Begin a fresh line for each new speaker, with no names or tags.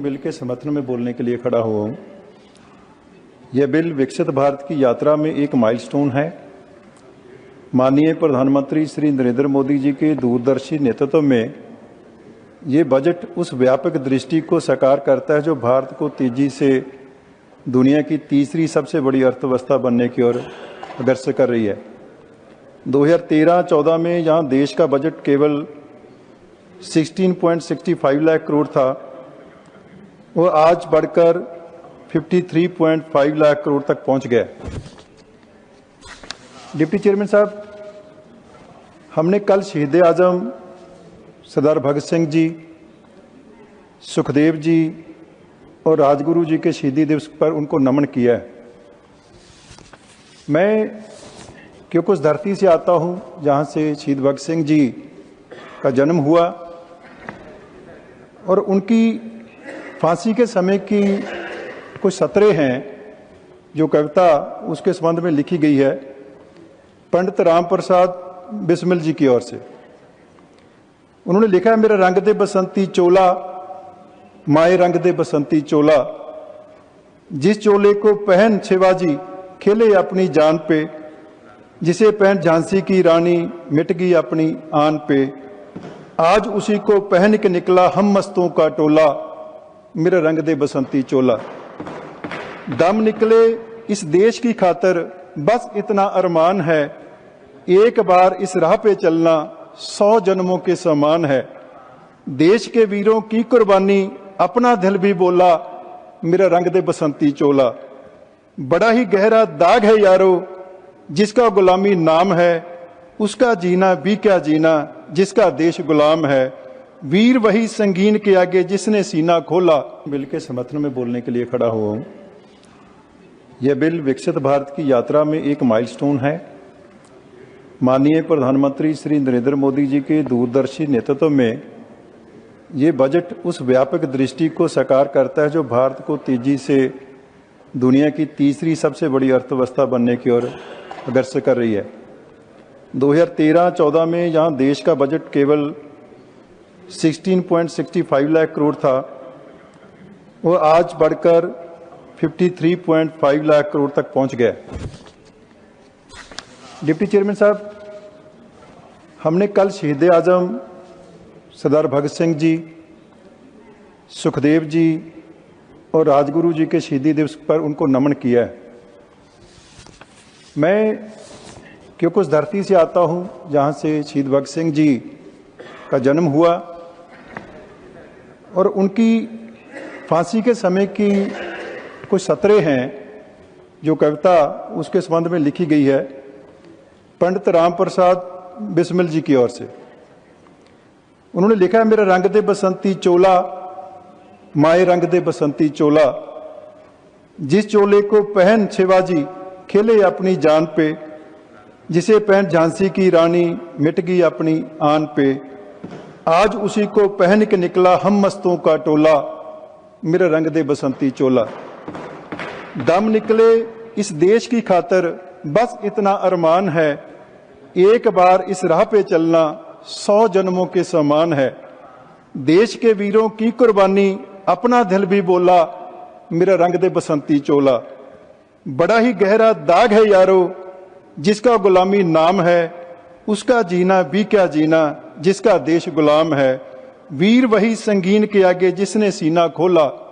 Bill के समर्थन में बोलने के लिए खड़ा हुआ हूँ। यह बिल विकसित भारत की यात्रा में एक माइलस्टोन है। माननीय प्रधानमंत्री श्री नरेंद्र मोदी जी के दूरदर्शी नेतृत्व में ये बजट उस व्यापक दृष्टि को साकार करता है जो भारत को तेजी से दुनिया की तीसरी सबसे बड़ी अर्थव्यवस्था बनने की ओर अग्रसर कर रही है। 2013-14 में जहां देश का बजट केवल 16.65 लाख करोड़ था, वो आज बढ़कर 53.5 लाख करोड़ तक पहुंच गया। डिप्टी चेयरमैन साहब, हमने कल शहीद आजम सरदार भगत सिंह जी, सुखदेव जी और राजगुरु जी के शहीदी दिवस पर उनको नमन किया है। मैं क्योंकि उस धरती से आता हूं जहां से शहीद भगत सिंह जी का जन्म हुआ और उनकी फांसी के समय की कुछ सतरें हैं जो कविता उसके संबंध में लिखी गई है पंडित राम प्रसाद बिस्मिल जी की ओर से। उन्होंने लिखा है, मेरा रंग दे बसंती चोला, माए रंग दे बसंती चोला, जिस चोले को पहन शिवाजी खेले अपनी जान पे, जिसे पहन झांसी की रानी मिट गई अपनी आन पे, आज उसी को पहन के निकला हम मस्तों का टोला, मेरा रंग दे बसंती चोला। दम निकले इस देश की खातर बस इतना अरमान है, एक बार इस राह पे चलना 100 जन्मों के समान है। देश के वीरों की कुर्बानी अपना दिल भी बोला, मेरा रंग दे बसंती चोला। बड़ा ही गहरा दाग है यारो जिसका गुलामी नाम है, उसका जीना भी क्या जीना जिसका देश गुलाम है। वीर वही संगीन के आगे जिसने सीना खोला। बिल के समर्थन में बोलने के लिए खड़ा हुआ हूं। यह बिल विकसित भारत की यात्रा में एक माइलस्टोन है। माननीय प्रधानमंत्री श्री नरेंद्र मोदी जी के दूरदर्शी नेतृत्व में ये बजट उस व्यापक दृष्टि को साकार करता है जो भारत को तेजी से दुनिया की तीसरी सबसे बड़ी अर्थव्यवस्था बनने की ओर अग्रसर कर रही है। 2013-14 में जहां देश का बजट केवल 16.65 लाख करोड़ था, वो आज बढ़कर 53.5 लाख करोड़ तक पहुंच गया। डिप्टी चेयरमैन साहब, हमने कल शहीद आजम सरदार भगत सिंह जी, सुखदेव जी और राजगुरु जी के शहीदी दिवस पर उनको नमन किया है। मैं क्योंकि उस धरती से आता हूं जहां से शहीद भगत सिंह जी का जन्म हुआ और उनकी फांसी के समय की कुछ सतरें हैं जो कविता उसके संबंध में लिखी गई है पंडित राम प्रसाद बिस्मिल जी की ओर से। उन्होंने लिखा है, मेरा रंग दे बसंती चोला, माए रंग दे बसंती चोला, जिस चोले को पहन शिवाजी खेले अपनी जान पे, जिसे पहन झांसी की रानी मिट गई अपनी आन पे, आज उसी को पहन के निकला हम मस्तों का टोला, मेरा रंग दे बसंती चोला। दम निकले इस देश की खातर बस इतना अरमान है, एक बार इस राह पे चलना 100 जन्मों के समान है। देश के वीरों की कुर्बानी अपना दिल भी बोला, मेरा रंग दे बसंती चोला। बड़ा ही गहरा दाग है यारो जिसका गुलामी नाम है, उसका जीना भी क्या जीना जिसका देश गुलाम है। वीर वही संगीन के आगे जिसने सीना खोला।